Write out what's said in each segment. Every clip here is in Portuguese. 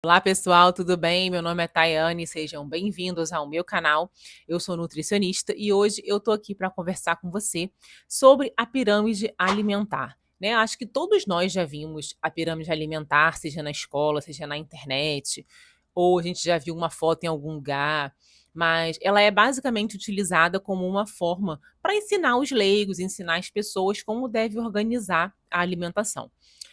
Olá pessoal, tudo bem? Meu nome é Tayane, sejam bem-vindos ao meu canal. Eu sou nutricionista e hoje eu tô aqui para conversar com você sobre a pirâmide alimentar, né? Acho que todos nós já vimos a pirâmide alimentar, seja na escola, seja na internet, ou a gente já viu uma foto em algum lugar, mas ela é basicamente utilizada como uma forma para ensinar os leigos, ensinar as pessoas como deve organizar a alimentação.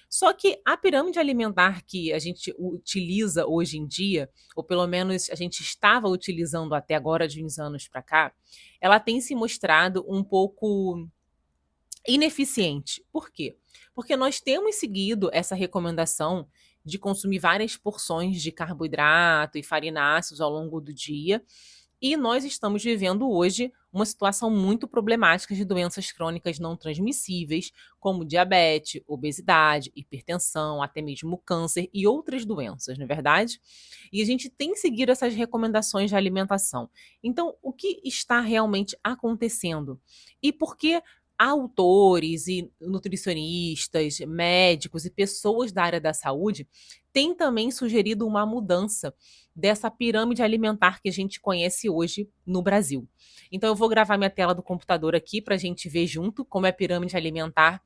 Só que a pirâmide alimentar que a gente utiliza hoje em dia, ou pelo menos a gente estava utilizando até agora de uns anos para cá, ela tem se mostrado um pouco ineficiente. Por quê? Porque nós temos seguido essa recomendação de consumir várias porções de carboidrato e farináceos ao longo do dia, e nós estamos vivendo hoje uma situação muito problemática de doenças crônicas não transmissíveis, como diabetes, obesidade, hipertensão, até mesmo câncer e outras doenças, não é verdade? E a gente tem seguido essas recomendações de alimentação. Então, o que está realmente acontecendo? E por que autores e nutricionistas, médicos e pessoas da área da saúde têm também sugerido uma mudança dessa pirâmide alimentar que a gente conhece hoje no Brasil? Então eu vou gravar minha tela do computador aqui para a gente ver junto como é a pirâmide alimentar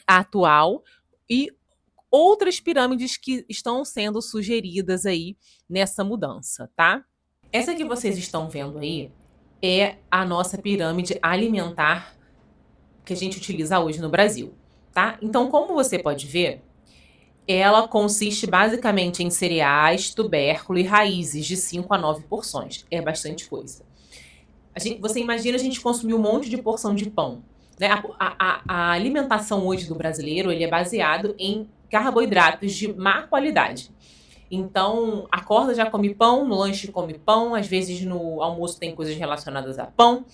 atual e outras pirâmides que estão sendo sugeridas aí nessa mudança, tá? Essa que vocês estão vendo aí é a nossa pirâmide alimentar que a gente utiliza hoje no Brasil, tá? Então, como você pode ver, ela consiste basicamente em cereais, tubérculo e raízes de 5 a 9 porções. É bastante coisa. Você imagina a gente consumir um monte de porção de pão. Né? A alimentação hoje do brasileiro ele é baseado em carboidratos de má qualidade. Então, acorda, já come pão, no lanche come pão, às vezes no almoço tem coisas relacionadas a pão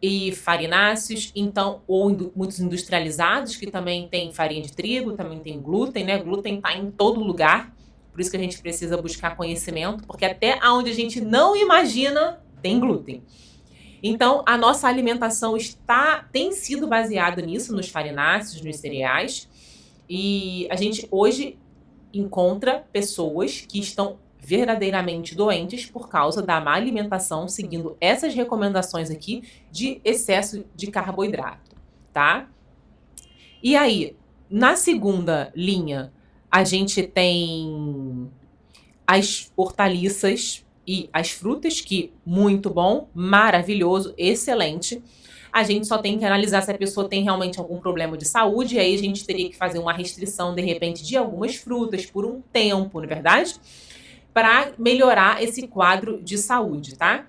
e farináceos, então, ou muitos industrializados, que também tem farinha de trigo, também tem glúten, né? Glúten está em todo lugar, por isso que a gente precisa buscar conhecimento, porque até onde a gente não imagina tem glúten. Então, a nossa alimentação tem sido baseada nisso, nos farináceos, nos cereais, e a gente hoje encontra pessoas que estão verdadeiramente doentes por causa da má alimentação, seguindo essas recomendações aqui de excesso de carboidrato, tá? E aí, na segunda linha, a gente tem as hortaliças e as frutas, que muito bom, maravilhoso, excelente. A gente só tem que analisar se a pessoa tem realmente algum problema de saúde, e aí a gente teria que fazer uma restrição, de repente, de algumas frutas por um tempo, não é verdade? Para melhorar esse quadro de saúde, tá?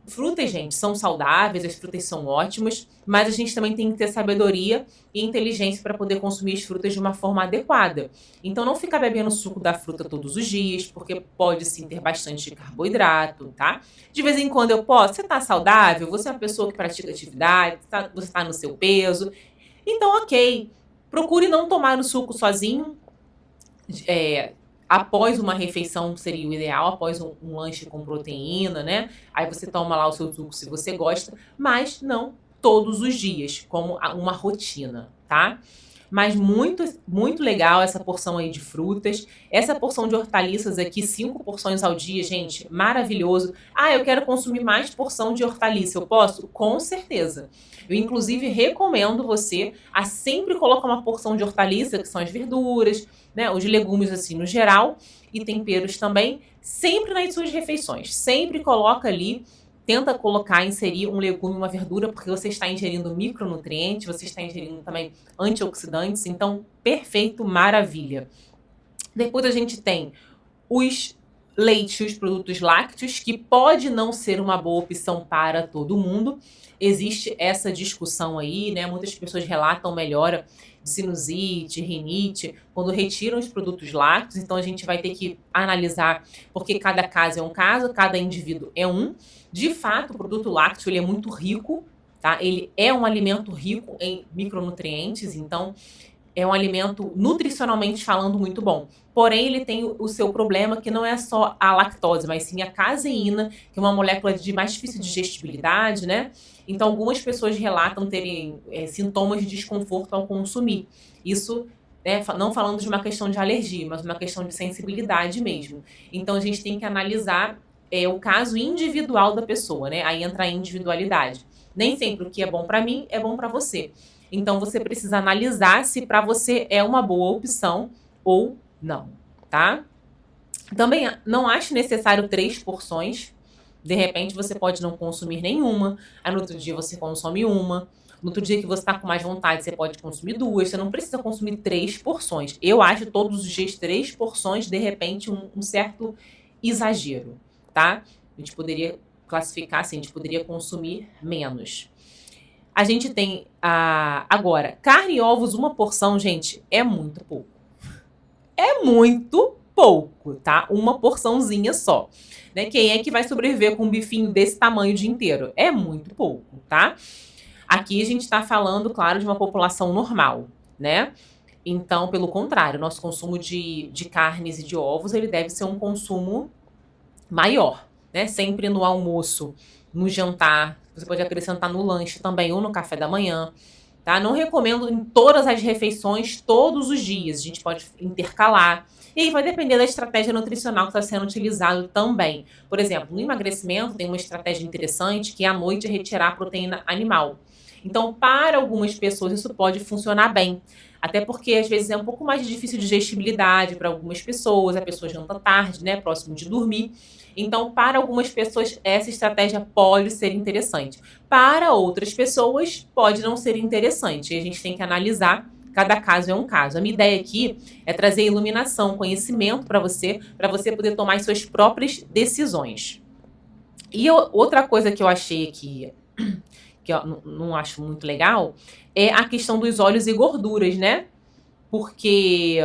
Frutas, gente, são saudáveis, as frutas são ótimas, mas a gente também tem que ter sabedoria e inteligência para poder consumir as frutas de uma forma adequada. Então, não ficar bebendo suco da fruta todos os dias, porque pode sim ter bastante carboidrato, tá? De vez em quando eu posso. Você tá saudável? Você é uma pessoa que pratica atividade? Você tá no seu peso? Então, ok. Procure não tomar o suco sozinho. Após uma refeição seria o ideal, após um lanche com proteína, né? Aí você toma lá o seu suco se você gosta, mas não todos os dias, como uma rotina, tá? Mas muito, muito legal essa porção aí de frutas. Essa porção de hortaliças aqui, 5 porções ao dia, gente, maravilhoso. Ah, eu quero consumir mais porção de hortaliça, eu posso? Com certeza. Eu, inclusive, recomendo você a sempre colocar uma porção de hortaliça, que são as verduras, né, os legumes assim no geral, e temperos também, sempre nas suas refeições. Sempre coloca ali, tenta colocar, inserir um legume, uma verdura, porque você está ingerindo micronutrientes, você está ingerindo também antioxidantes, então perfeito, maravilha. Depois a gente tem os leite, os produtos lácteos, que pode não ser uma boa opção para todo mundo. Existe essa discussão aí, né? Muitas pessoas relatam melhora de sinusite, rinite, quando retiram os produtos lácteos. Então a gente vai ter que analisar, porque cada caso é um caso, cada indivíduo é um. De fato, o produto lácteo ele é muito rico, tá? Ele é um alimento rico em micronutrientes, então é um alimento nutricionalmente falando muito bom. Porém, ele tem o seu problema, que não é só a lactose, mas sim a caseína, que é uma molécula de mais difícil digestibilidade, né? Então, algumas pessoas relatam terem sintomas de desconforto ao consumir. Isso né? Não falando de uma questão de alergia, mas uma questão de sensibilidade mesmo. Então a gente tem que analisar o caso individual da pessoa, né? Aí entra a individualidade. Nem sempre o que é bom para mim é bom para você. Então você precisa analisar se para você é uma boa opção ou não, tá? Também não acho necessário 3 porções. De repente você pode não consumir nenhuma, aí no outro dia você consome uma. No outro dia que você está com mais vontade, você pode consumir 2. Você não precisa consumir 3 porções. Eu acho todos os dias 3 porções, de repente, um certo exagero, tá? A gente poderia classificar assim, a gente poderia consumir menos. A gente tem agora, carne e ovos, 1 porção, gente, é muito pouco. É muito pouco, tá? 1 porçãozinha só. Né? Quem é que vai sobreviver com um bifinho desse tamanho o dia inteiro? É muito pouco, tá? Aqui a gente está falando, claro, de uma população normal, né? Então, pelo contrário, nosso consumo de carnes e de ovos, ele deve ser um consumo maior, né? Sempre no almoço, no jantar, você pode acrescentar no lanche também, ou no café da manhã, tá? Não recomendo em todas as refeições, todos os dias, a gente pode intercalar. E aí vai depender da estratégia nutricional que está sendo utilizado também. Por exemplo, no emagrecimento tem uma estratégia interessante que é à noite retirar a proteína animal. Então, para algumas pessoas isso pode funcionar bem. Até porque às vezes é um pouco mais difícil de digestibilidade para algumas pessoas, a pessoa janta tarde, né, próximo de dormir. Então, para algumas pessoas, essa estratégia pode ser interessante. Para outras pessoas, pode não ser interessante. E a gente tem que analisar, cada caso é um caso. A minha ideia aqui é trazer iluminação, conhecimento para você poder tomar as suas próprias decisões. E outra coisa que eu achei aqui, que eu não acho muito legal, é a questão dos óleos e gorduras, né? Porque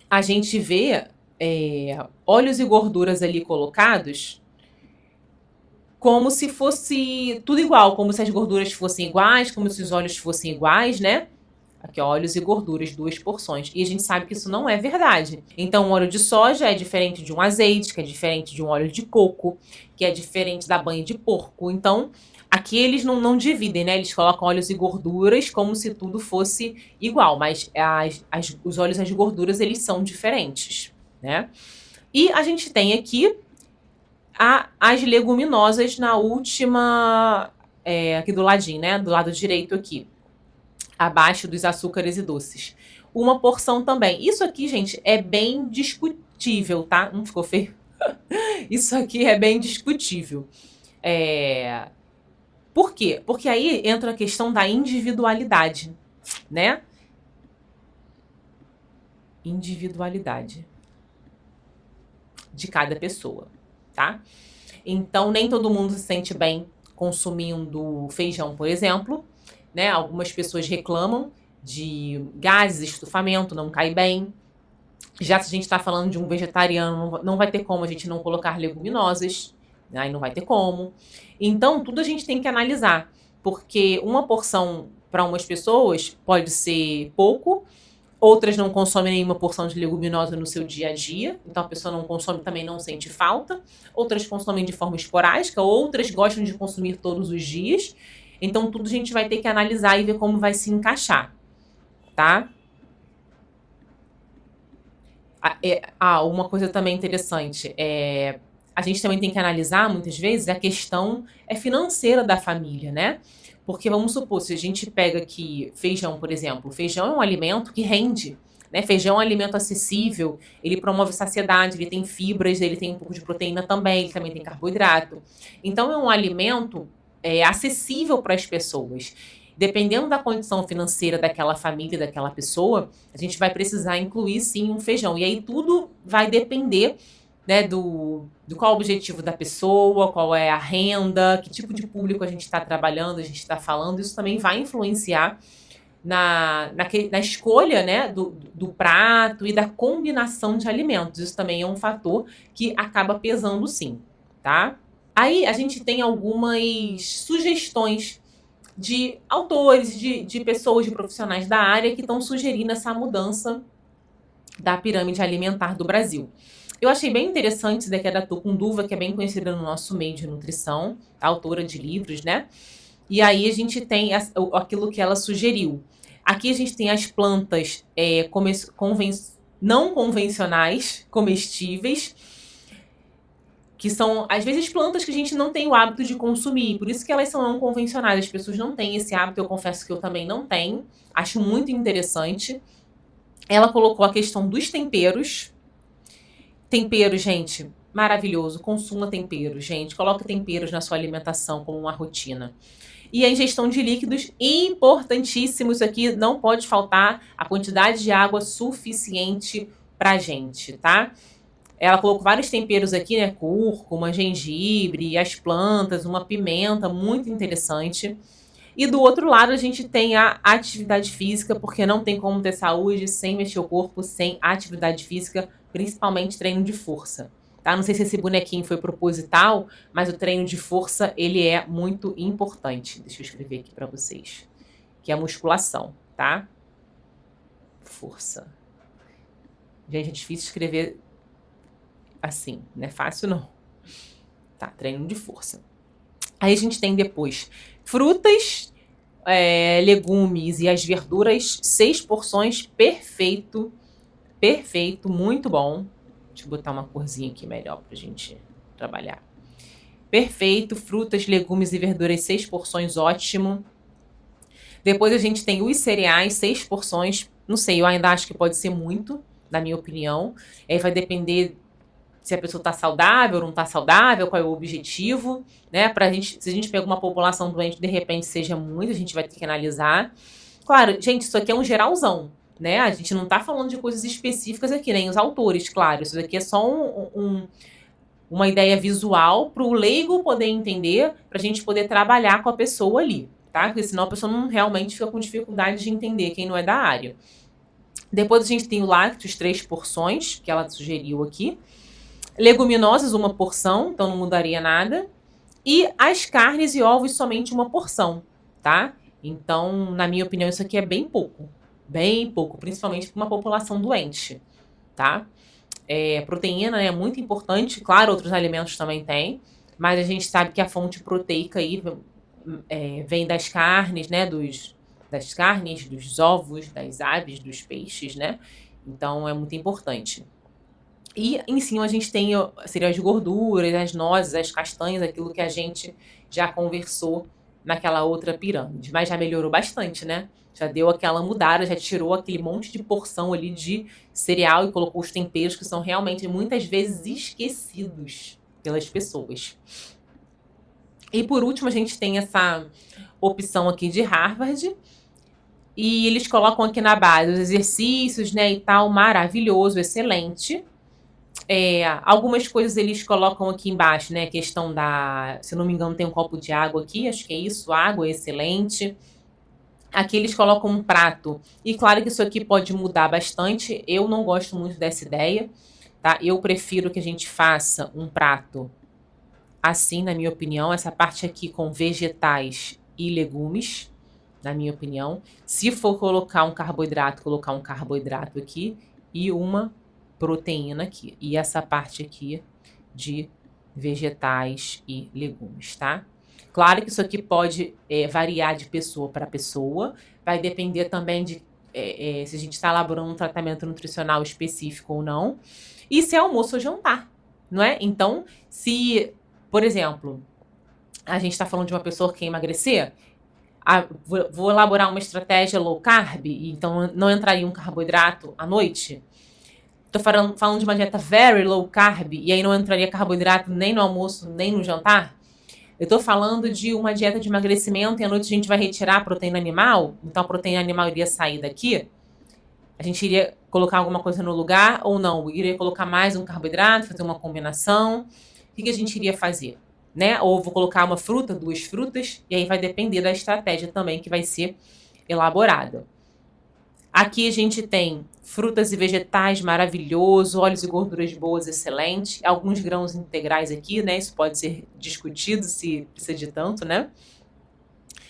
a gente vê óleos e gorduras ali colocados como se fosse tudo igual, como se as gorduras fossem iguais, como se os óleos fossem iguais, né? Aqui, ó, óleos e gorduras, 2 porções. E a gente sabe que isso não é verdade. Então, o óleo de soja é diferente de um azeite, que é diferente de um óleo de coco, que é diferente da banha de porco. Então, aqui eles não dividem, né? Eles colocam óleos e gorduras como se tudo fosse igual, mas os óleos e as gorduras, eles são diferentes, né? E a gente tem aqui as leguminosas na última, aqui do ladinho, né? Do lado direito aqui, abaixo dos açúcares e doces. 1 porção também. Isso aqui, gente, é bem discutível, tá? Não ficou feio? Isso aqui é bem discutível. Por quê? Porque aí entra a questão da individualidade, né? Individualidade de cada pessoa, tá? Então, nem todo mundo se sente bem consumindo feijão, por exemplo, né? Algumas pessoas reclamam de gases, estufamento, não cai bem. Já se a gente está falando de um vegetariano, não vai ter como a gente não colocar leguminosas, né? Aí não vai ter como. Então, tudo a gente tem que analisar, porque 1 porção para umas pessoas pode ser pouco, outras não consomem nenhuma porção de leguminosa no seu dia a dia, então a pessoa não consome, também não sente falta. Outras consomem de forma esporádica, outras gostam de consumir todos os dias. Então tudo a gente vai ter que analisar e ver como vai se encaixar, tá? Uma coisa também interessante, a gente também tem que analisar, muitas vezes, a questão financeira da família, né? Porque vamos supor, se a gente pega aqui feijão, por exemplo, feijão é um alimento que rende, né? Feijão é um alimento acessível, ele promove saciedade, ele tem fibras, ele tem um pouco de proteína também, ele também tem carboidrato. Então é um alimento acessível para as pessoas. Dependendo da condição financeira daquela família, daquela pessoa, a gente vai precisar incluir sim um feijão. E aí tudo vai depender, né, do qual é o objetivo da pessoa, qual é a renda, que tipo de público a gente está trabalhando, a gente está falando. Isso também vai influenciar na escolha, né, do prato e da combinação de alimentos. Isso também é um fator que acaba pesando sim, tá? Aí a gente tem algumas sugestões de autores, de pessoas, de profissionais da área que estão sugerindo essa mudança da pirâmide alimentar do Brasil. Eu achei bem interessante isso daqui da Tucunduva, que é bem conhecida no nosso meio de nutrição, autora de livros, né? E aí a gente tem aquilo que ela sugeriu. Aqui a gente tem as plantas não convencionais, comestíveis, que são, às vezes, plantas que a gente não tem o hábito de consumir. Por isso que elas são não convencionais. As pessoas não têm esse hábito, eu confesso que eu também não tenho. Acho muito interessante. Ela colocou a questão dos temperos. Tempero, gente, maravilhoso. Consuma temperos, gente. Coloque temperos na sua alimentação como uma rotina. E a ingestão de líquidos, importantíssimo. Isso aqui não pode faltar a quantidade de água suficiente pra gente, tá? Ela colocou vários temperos aqui, né? Cúrcuma, gengibre, as plantas, uma pimenta, muito interessante. E do outro lado a gente tem a atividade física, porque não tem como ter saúde sem mexer o corpo, sem atividade física, principalmente treino de força. Tá? Não sei se esse bonequinho foi proposital, mas o treino de força ele é muito importante. Deixa eu escrever aqui para vocês, que é a musculação, tá? Força. Gente, é difícil escrever assim, não é fácil não. Tá, treino de força. Aí a gente tem depois frutas, legumes e as verduras, 6 porções, perfeito, perfeito, muito bom. Deixa eu botar uma corzinha aqui melhor pra gente trabalhar. Perfeito, frutas, legumes e verduras, 6 porções, ótimo. Depois a gente tem os cereais, 6 porções, não sei, eu ainda acho que pode ser muito, na minha opinião. Aí vai depender se a pessoa está saudável ou não está saudável, qual é o objetivo, né? Se a gente pega uma população doente, de repente seja muito, a gente vai ter que analisar. Claro, gente, isso aqui é um geralzão, né? A gente não está falando de coisas específicas aqui, nem os autores, claro. Isso aqui é só uma ideia visual para o leigo poder entender, para a gente poder trabalhar com a pessoa ali, tá? Porque senão a pessoa não realmente fica com dificuldade de entender quem não é da área. Depois a gente tem o lácteos, 3 porções, que ela sugeriu aqui. Leguminosas, 1 porção, então não mudaria nada. E as carnes e ovos, somente 1 porção, tá? Então, na minha opinião, isso aqui é bem pouco, principalmente para uma população doente, tá? Proteína é muito importante, claro, outros alimentos também têm, mas a gente sabe que a fonte proteica aí vem das carnes, né? Das carnes, dos ovos, das aves, dos peixes, né? Então, é muito importante. E em cima a gente tem seriam as gorduras, as nozes, as castanhas, aquilo que a gente já conversou naquela outra pirâmide. Mas já melhorou bastante, né? Já deu aquela mudada, já tirou aquele monte de porção ali de cereal e colocou os temperos que são realmente muitas vezes esquecidos pelas pessoas. E por último a gente tem essa opção aqui de Harvard. E eles colocam aqui na base os exercícios, né, e tal, maravilhoso, excelente. Algumas coisas eles colocam aqui embaixo, né? A questão se não me engano, tem um copo de água aqui, acho que é isso, água, excelente. Aqui eles colocam um prato. E claro que isso aqui pode mudar bastante. Eu não gosto muito dessa ideia, tá? Eu prefiro que a gente faça um prato assim, na minha opinião. Essa parte aqui com vegetais e legumes, na minha opinião. Se for colocar um carboidrato, colocar um carboidrato aqui e uma proteína aqui. E essa parte aqui de vegetais e legumes, tá? Claro que isso aqui pode variar de pessoa para pessoa, vai depender também de se a gente está elaborando um tratamento nutricional específico ou não, e se é almoço ou jantar, não é? Então, se, por exemplo, a gente está falando de uma pessoa que quer emagrecer, vou elaborar uma estratégia low carb, então não entraria um carboidrato à noite. Tô falando de uma dieta very low carb, e aí não entraria carboidrato nem no almoço, nem no jantar. Eu tô falando de uma dieta de emagrecimento e à noite a gente vai retirar a proteína animal, então a proteína animal iria sair daqui. A gente iria colocar alguma coisa no lugar ou não? Iria colocar mais um carboidrato, fazer uma combinação? O que a gente iria fazer? Né? Ou vou colocar uma fruta, 2 frutas, e aí vai depender da estratégia também que vai ser elaborada. Aqui a gente tem frutas e vegetais, maravilhoso, óleos e gorduras boas, excelente. Alguns grãos integrais aqui, né? Isso pode ser discutido se precisa de tanto, né?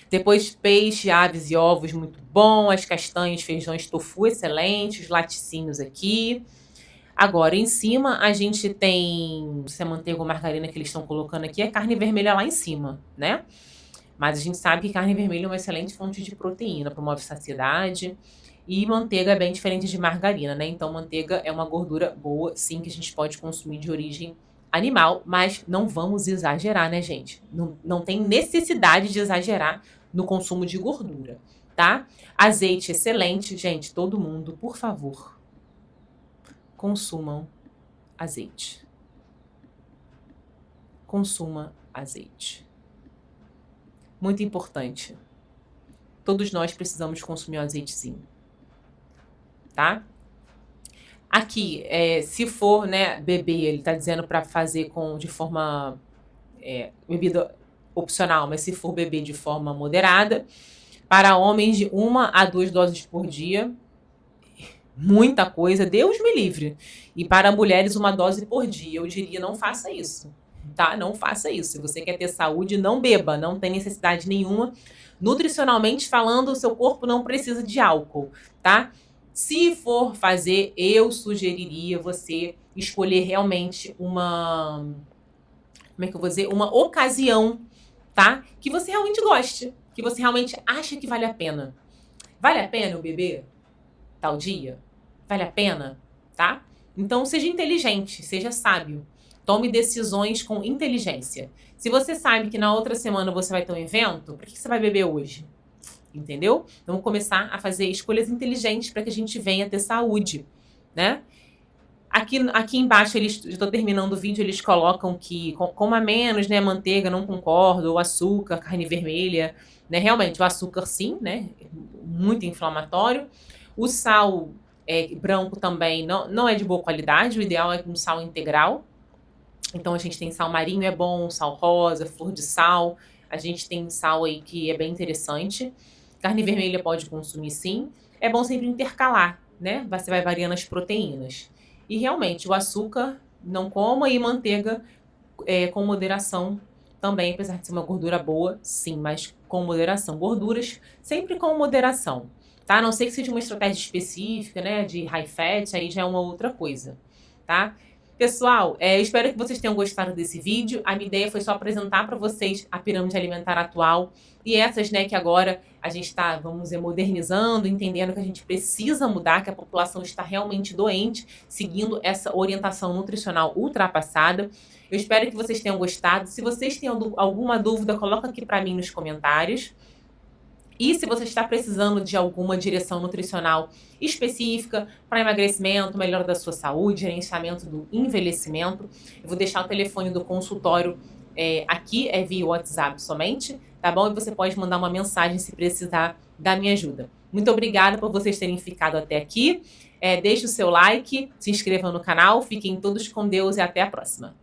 Depois peixe, aves e ovos, muito bom. As castanhas, feijões, tofu, excelente. Os laticínios aqui. Agora, em cima, a gente tem, se é manteiga ou margarina que eles estão colocando aqui, é carne vermelha lá em cima, né? Mas a gente sabe que carne vermelha é uma excelente fonte de proteína, promove saciedade. E manteiga é bem diferente de margarina, né? Então, manteiga é uma gordura boa, sim, que a gente pode consumir de origem animal, mas não vamos exagerar, né, gente? Não tem necessidade de exagerar no consumo de gordura, tá? Azeite excelente, gente, todo mundo, por favor, consumam azeite. Consuma azeite. Muito importante. Todos nós precisamos consumir o azeitezinho, tá? Aqui, se for, né, beber, ele tá dizendo para fazer de forma bebida opcional, mas se for beber de forma moderada, para homens de 1 a 2 doses por dia, muita coisa, Deus me livre. E para mulheres, 1 dose por dia. Eu diria, não faça isso, tá? Não faça isso. Se você quer ter saúde, não beba, não tem necessidade nenhuma. Nutricionalmente falando, o seu corpo não precisa de álcool, tá? Se for fazer, eu sugeriria você escolher realmente como é que eu vou dizer? Uma ocasião, tá? Que você realmente goste, que você realmente acha que vale a pena. Vale a pena eu beber tal dia? Vale a pena, tá? Então seja inteligente, seja sábio. Tome decisões com inteligência. Se você sabe que na outra semana você vai ter um evento, por que você vai beber hoje? Entendeu? Vamos começar a fazer escolhas inteligentes para que a gente venha ter saúde, né? Aqui embaixo, já estou terminando o vídeo, eles colocam que coma menos, né? Manteiga, não concordo, ou açúcar, carne vermelha, né? Realmente, o açúcar sim, né? Muito inflamatório. O sal branco também não é de boa qualidade, o ideal é um sal integral. Então a gente tem sal marinho, é bom, sal rosa, flor de sal. A gente tem sal aí que é bem interessante. Carne vermelha pode consumir sim. É bom sempre intercalar, né? Você vai variando as proteínas. E realmente, o açúcar não coma e manteiga com moderação também, apesar de ser uma gordura boa, sim, mas com moderação. Gorduras sempre com moderação, tá? A não ser que seja uma estratégia específica, né, de high fat, aí já é uma outra coisa, tá? Pessoal, espero que vocês tenham gostado desse vídeo. A minha ideia foi só apresentar para vocês a pirâmide alimentar atual e essas, né, que agora a gente está, vamos dizer, modernizando, entendendo que a gente precisa mudar, que a população está realmente doente, seguindo essa orientação nutricional ultrapassada. Eu espero que vocês tenham gostado. Se vocês têm alguma dúvida, coloca aqui para mim nos comentários. E se você está precisando de alguma direção nutricional específica para emagrecimento, melhora da sua saúde, gerenciamento do envelhecimento, eu vou deixar o telefone do consultório aqui, via WhatsApp somente, tá bom? E você pode mandar uma mensagem se precisar da minha ajuda. Muito obrigada por vocês terem ficado até aqui. Deixe o seu like, se inscreva no canal, fiquem todos com Deus e até a próxima.